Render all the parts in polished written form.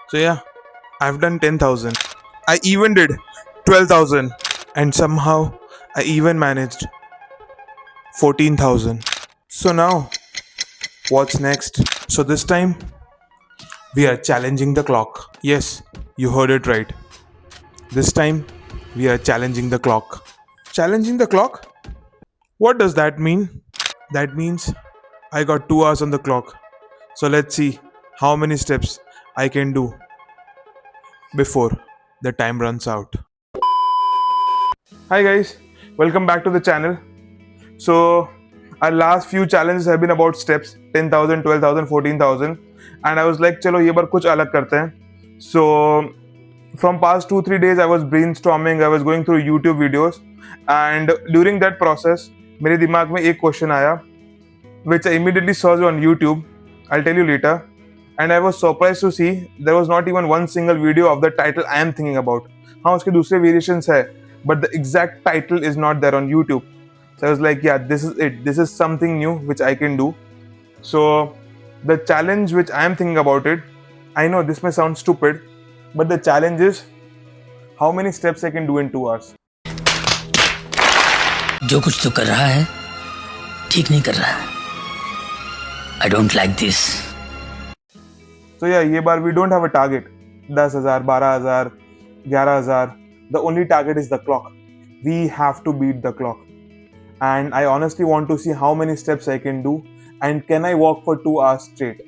So yeah, I've done 10,000. I even did 12,000. And somehow I even managed 14,000. So now, what's next? So this time, we are challenging the clock. Yes, you heard it right. This time, we are challenging the clock. Challenging the clock? What does that mean? That means I got 2 hours on the clock. So let's see how many steps I can do before the time runs out. Hi guys, welcome back to the channel. So our last few challenges have been about steps 10,000, 12,000, 14,000, and I was like चलो ये बार कुछ अलग करते हैं. So from past 2-3 days I was brainstorming, I was going through YouTube videos, and during that process मेरे दिमाग में एक क्वेश्चन आया which I immediately searched on YouTube. I'll tell you later. And I was surprised to see there was not even one single video of the title I am thinking about. हाँ उसके दूसरे variations है, but the exact title is not there on YouTube. So I was like, yeah, this is it. This is something new which I can do. So the challenge which I am thinking about it, I know this may sound stupid, but the challenge is how many steps I can do in 2 hours. जो कुछ तो कर रहा है ठीक नहीं कर रहा है. I don't like this. So yeah, ये बार we don't have a target. 10,000, 12,000, 11,000. The only target is the clock. We have to beat the clock. And I honestly want to see how many steps I can do and can I walk for 2 hours straight.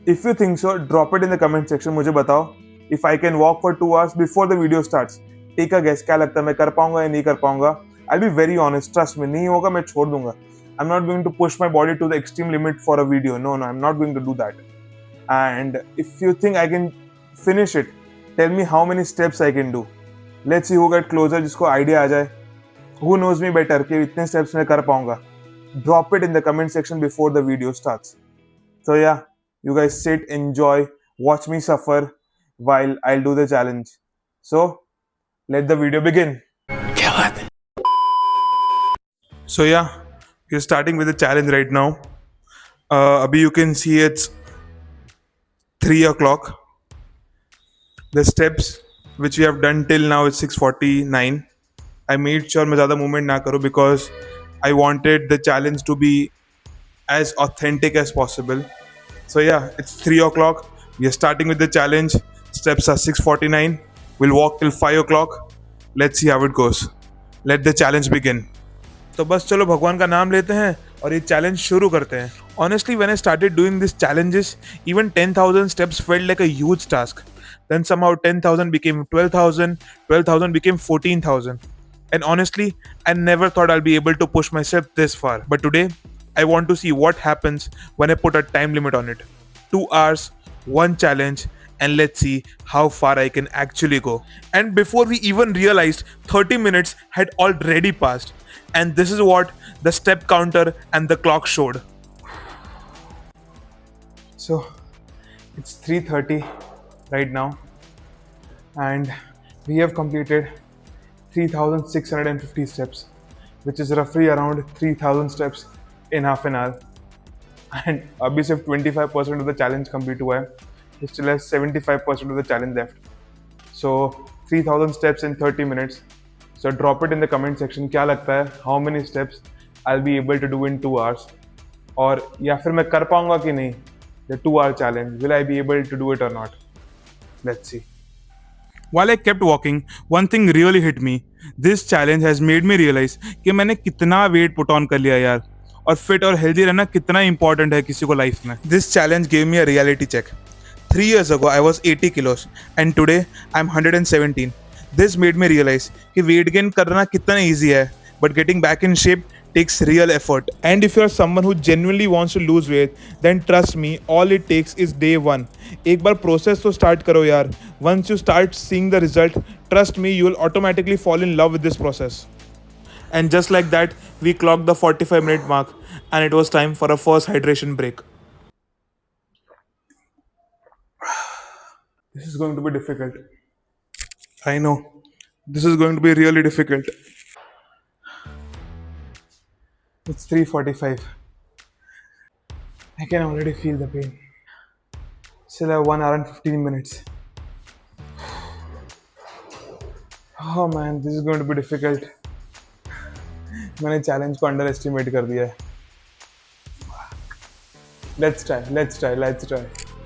If you think so, drop it in the comment section. मुझे बताओ if I can walk for 2 hours before the video starts. Take a guess. क्या लगता है मैं कर पाऊंगा या नहीं कर पाऊंगा? I'll be very honest. Trust me. नहीं होगा मैं छोड़ दूंगा. I'm not going to push my body to the extreme limit for a video. No, I'm not going to do that. And if you think I can finish it, tell me how many steps I can do. Let's see who get closer, जिसको idea आ जाए. Who knows me better कि इतने steps मैं कर पाऊंगा. Drop it in the comment section before the video starts. So yeah, you guys sit, enjoy, watch me suffer while I'll do the challenge. So let the video begin. क्या बात है? So yeah, we're starting with the challenge right now. Abhi you can see it's 3 o'clock. The steps which we have done till now is 6:49. I made sure मैं ज़्यादा movement ना करूँ because I wanted the challenge to be as authentic as possible. So yeah, it's 3 o'clock. We are starting with the challenge. Steps are 6:49. We'll walk till 5 o'clock. Let's see how it goes. Let the challenge begin. तो बस चलो भगवान का नाम लेते हैं और ये चैलेंज शुरू करते हैं. Honestly, when I started doing these challenges, even 10,000 steps felt like a huge task. Then somehow 10,000 became 12,000, 12,000 became 14,000. And honestly, I never thought I'll be able to push myself this far. But today, I want to see what happens when I put a time limit on it. 2 hours, one challenge, and let's see how far I can actually go. And before we even realized, 30 minutes had already passed. And this is what the step counter and the clock showed. So it's 3:30 right now, and we have completed 3,650 steps, which is roughly around 3,000 steps in half an hour. And अभी सिर्फ 25% of the challenge complete हुआ है. We still have 75% of the challenge left. So 3,000 steps in 30 minutes. So drop it in the comment section. क्या लगता है how many steps I'll be able to do in 2 hours? और या फिर मैं कर पाऊंगा कि नहीं the 2-hour challenge. Will I be able to do it or not? Let's see. While I kept walking, one thing really hit me. This challenge has made me realize कि मैंने कितना weight put on कर लिया यार, और fit और healthy रहना कितना important है किसी को life में. This challenge gave me a reality check. 3 years ago I was 80 kilos and today I'm 117. This made me realize कि weight gain करना कितना easy है, but getting back in shape takes real effort. And if you are someone who genuinely wants to lose weight, then trust me, all it takes is day one. एक बार process तो start करो यार. Once you start seeing the result, trust me, you will automatically fall in love with this process. And just like that, we clocked the 45-minute mark, and it was time for a first hydration break. This is going to be difficult. I know. This is going to be really difficult. It's 3:45. I can already feel the pain. Still have 1 hour and 15 minutes. Oh man, this is going to be difficult. मैंने challenge को under estimate कर दिया है. Let's try.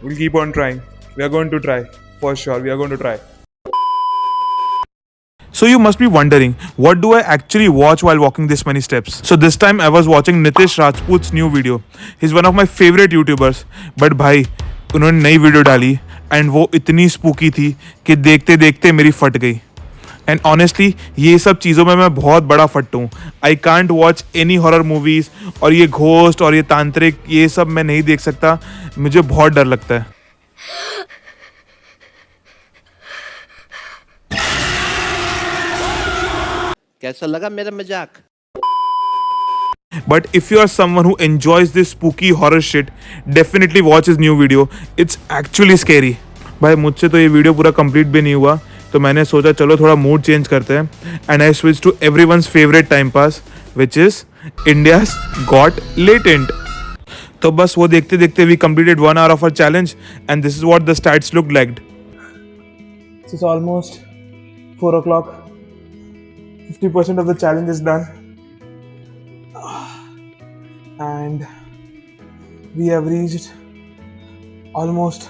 We'll keep on trying. We are going to try. For sure, we are going to try. So you must be wondering, what do I actually watch while walking this many steps? So this time I was watching Nitish Rajput's new video. He's one of my favorite YouTubers. But भाई उन्होंने नई video डाली and वो इतनी spooky थी कि देखते देखते मेरी फट गई. एंड ऑनेस्टली ये सब चीज़ों में मैं बहुत बड़ा फट हूँ. I can't watch any horror movies और ये घोस्ट और ये तांत्रिक ये सब मैं नहीं देख सकता. मुझे बहुत डर लगता है. कैसा लगा मेरा मजाक? But if you are someone who enjoys this spooky horror shit, definitely watch his new video. It's actually scary. भाई मुझसे तो ये वीडियो पूरा कंप्लीट भी नहीं हुआ तो मैंने सोचा चलो थोड़ा मूड चेंज करते हैं. And I switch to everyone's favourite time pass which is India's got latent. तो बस वो देखते देखते we completed 1 hour of our challenge and this is what the stats looked like. It's almost 4 o'clock. 50% of the challenge is done. And we have reached almost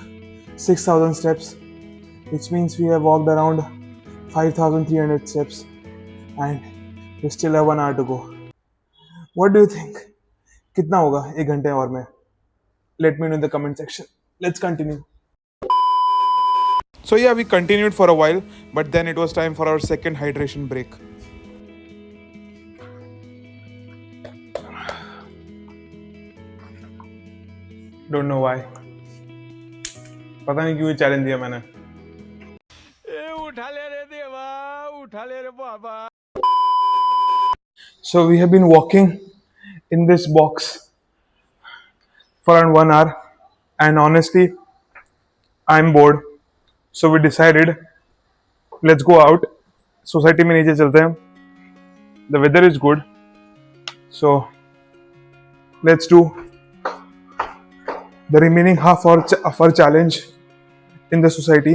6,000 steps, which means we have walked around 5,300 steps and we still have 1 hour to go. What do you think? कितना होगा 1 घंटे और में? Let me know in the comment section. Let's continue. So yeah, we continued for a while, but then it was time for our second hydration break. Don't know why. पता नहीं क्यों ये challenge दिया मैंने. उठा ले रे देवा, उठा ले रे बाबा. So we have been walking in this box for around 1 hour, and honestly, I'm bored. So we decided, let's go out. Society में नीचे चलते हैं. The weather is good, so let's do the remaining half of our challenge in the society.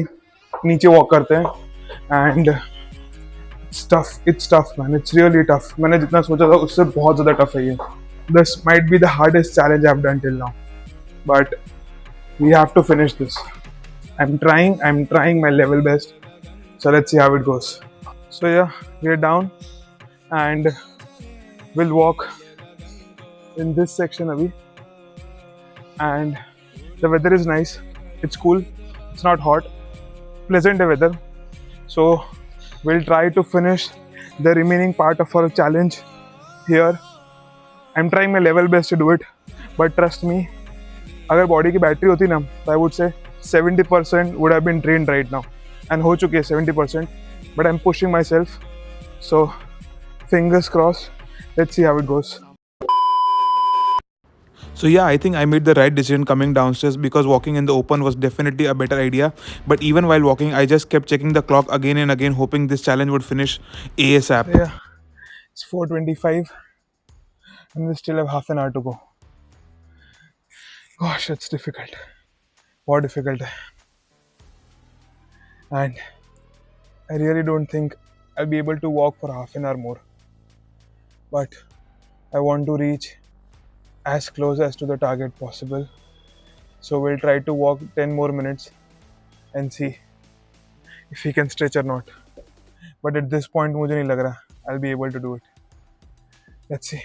नीचे walk करते हैं and it's tough man, it's really tough. मैंने जितना सोचा था उससे बहुत ज़्यादा tough है ये. This might be the hardest challenge I've done till now, but we have to finish this. I'm trying my level best, so let's see how it goes. So yeah, we're down and we'll walk in this section abhi. And the weather is nice, it's cool, it's not hot, pleasant weather. So we'll try to finish the remaining part of our challenge here. I'm trying my level best to do it, but trust me, अगर body की battery होती ना तो I would say 70% would have been drained right now, and हो चुकी है 70%, but I'm pushing myself, so fingers crossed. Let's see how it goes. So yeah, I think I made the right decision coming downstairs because walking in the open was definitely a better idea. But even while walking, I just kept checking the clock again and again, hoping this challenge would finish ASAP. Yeah, it's 4:25 and we still have half an hour to go. Gosh, it's difficult. More difficult. And I really don't think I'll be able to walk for half an hour more. But I want to reach as close as to the target possible. So we'll try to walk 10 more minutes and see if we can stretch or not. But at this point, मुझे नहीं लग रहा I'll be able to do it. Let's see.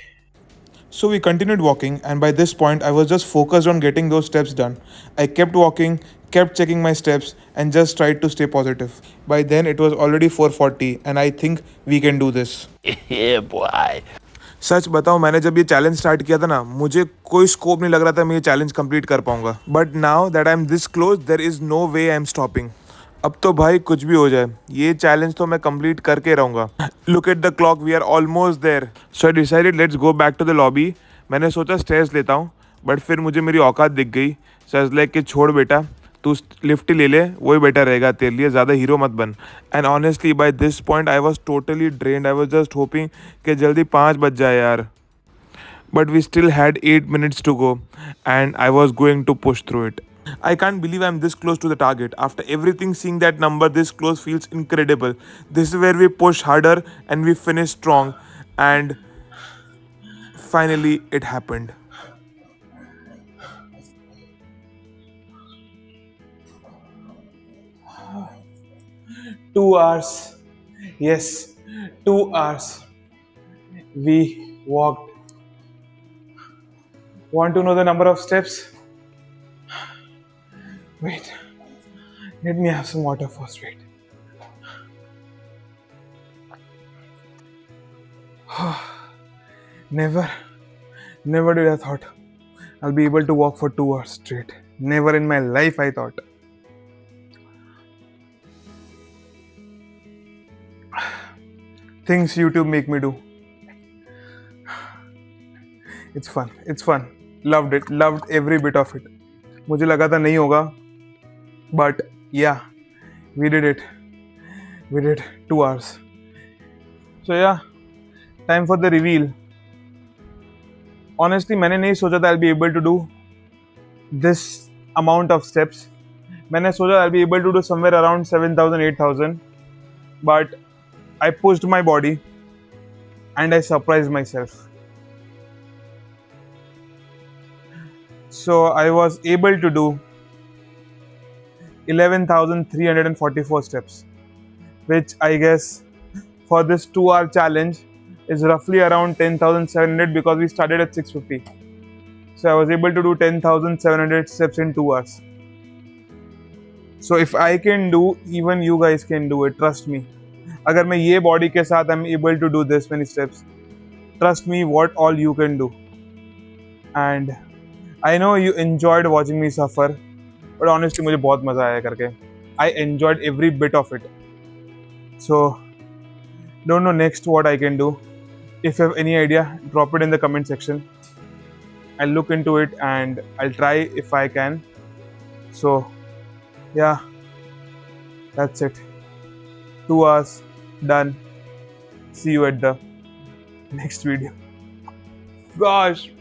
So we continued walking, and by this point, I was just focused on getting those steps done. I kept walking, kept checking my steps, and just tried to stay positive. By then, it was already 4:40, and I think we can do this. Yeah, boy. सच बताओ, मैंने जब ये challenge start किया था ना, मुझे कोई scope नहीं लग रहा था मैं ये चैलेंज कंप्लीट कर पाऊंगा. But now that I am this close, there is no way I am stopping. अब तो भाई कुछ भी हो जाए, ये चैलेंज तो मैं कंप्लीट करके रहूंगा. Look at the clock, we are almost there. So I decided let's go back to the lobby. मैंने सोचा स्टेयर्स लेता हूँ, बट फिर मुझे मेरी औकात दिख गई. सो आई लाइक कि छोड़ बेटा, तू लिफ्ट ही ले ले, वही बेटर रहेगा तेरे लिए, ज़्यादा हीरो मत बन. And honestly by this point I was totally drained. I was just hoping कि जल्दी 5 बज जाए यार. But we still had 8 minutes to go and I was going to push through it. I can't believe I'm this close to the target. After everything, seeing that number this close feels incredible. This is where we push harder and we finish strong. And finally, it happened. 2 hours. Yes, 2 hours. We walked. Want to know the number of steps? Wait, let me have some water first. Wait. Never, never did I thought I'll be able to walk for 2 hours straight. Never in my life I thought. Things YouTube make me do. It's fun. It's fun. Loved it. Loved every bit of it. मुझे लगा था नहीं होगा, but yeah, we did it. We did 2 hours. So yeah, time for the reveal. Honestly, मैंने नहीं सोचा था I'll be able to do this amount of steps. मैंने सोचा I'll be able to do somewhere around 7,000, 8,000, but I pushed my body and I surprised myself. So I was able to do 11,344 steps, which I guess for this 2 hour challenge is roughly around 10,700 because we started at 6:50. So I was able to do 10,700 steps in 2 hours. So if I can do, even you guys can do it. Trust me. अगर मैं ये body के साथ I'm able to do this many steps, trust me what all you can do. And I know you enjoyed watching me suffer, but honestly मुझे बहुत मज़ा आया करके. I enjoyed every bit of it. So don't know next what I can do. If you have any idea, drop it in the comment section. I'll look into it and I'll try if I can. So yeah, that's it. 2 hours done. See you at the next video. Gosh.